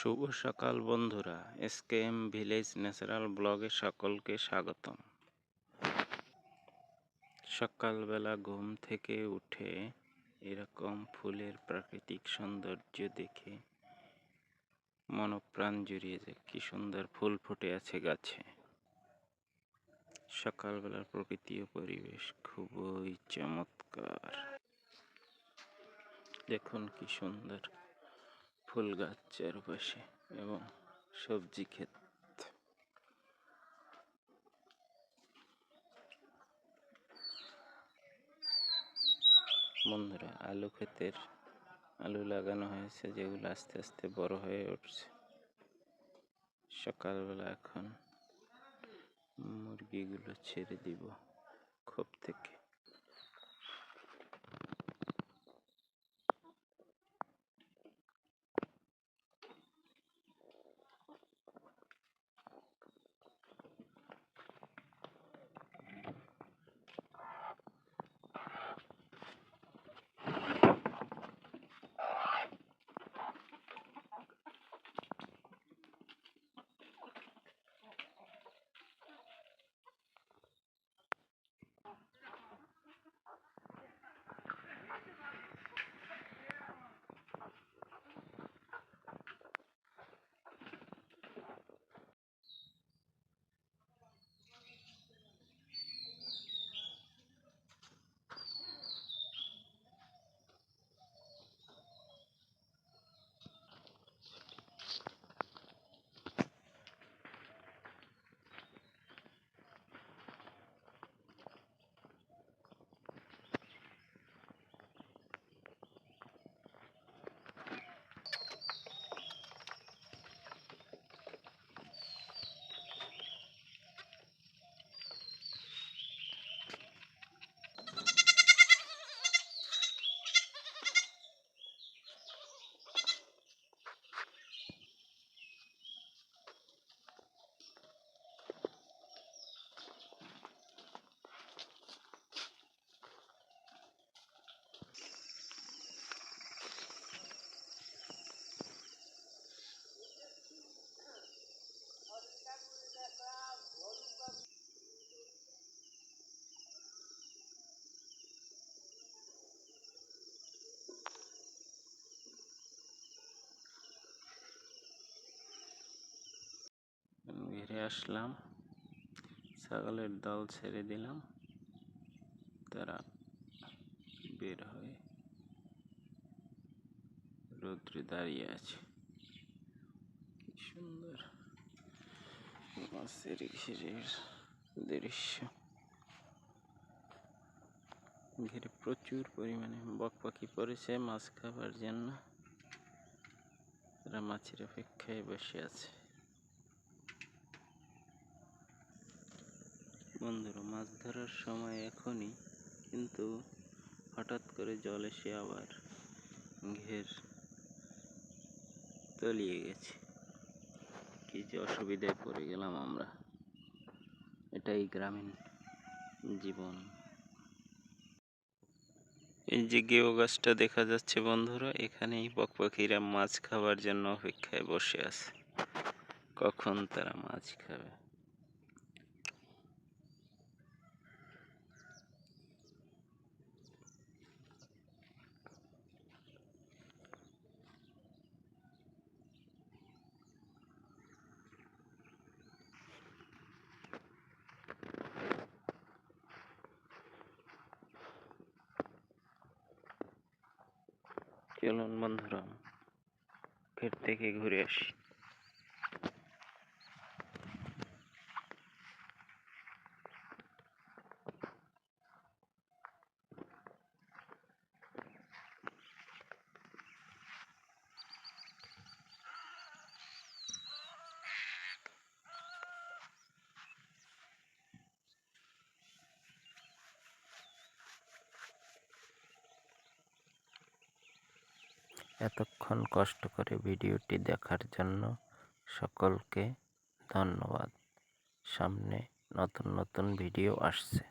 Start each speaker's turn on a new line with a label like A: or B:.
A: শুভ সকাল বন্ধুরা, SKM village natural ব্লগে সকলকে স্বাগতম। সকালবেলা ঘুম থেকে উঠে এরকম ফুলের প্রাকৃতিক সৌন্দর্য দেখে মনপ্রাণ জুড়িয়ে যায়। কি সুন্দর ফুল ফুটে আছে গাছে। সকালবেলার প্রকৃতি ও পরিবেশ খুবই চমৎকার। দেখুন কি সুন্দর ফুল গাছ চারপাশে এবং সবজি ক্ষেত। বন্ধুরা, আলু ক্ষেতের আলু লাগানো হয়েছে, যেগুলো আস্তে আস্তে বড় হয়ে উঠছে। সকালবেলা এখন মুরগিগুলো ছেড়ে দিব খোপ থেকে। ঘিরে আসলাম, ছাগলের দল ছেড়ে দিলাম, তারা বের হয়ে রৌদ্রে দাঁড়িয়ে আছে। কি সুন্দর মাছের ঘিরের দৃশ্য। ঘিরে প্রচুর পরিমাণে বক পাখি পড়েছে মাছ খাবার জন্য। তারা মাছের অপেক্ষায় বসে আছে। বন্ধুরা, মাছ ধরার সময় এখনই, কিন্তু হঠাৎ করে জল এসে আবার ঘের তলিয়ে গেছে। কি যে অসুবিধায় পড়ে গেলাম আমরা। এটাই গ্রামীণ জীবন। এই যে গেও গাছটা দেখা যাচ্ছে বন্ধুরা, এখানেই বক পাখিরা মাছ খাবার জন্য অপেক্ষায় বসে আছে, কখন তারা মাছ খাবে। চলুন বন্ধুরা, ক্ষেত থেকে ঘুরে আসি। এতক্ষণ কষ্ট করে ভিডিওটি দেখার জন্য সকলকে ধন্যবাদ। সামনে নতুন নতুন ভিডিও আসছে।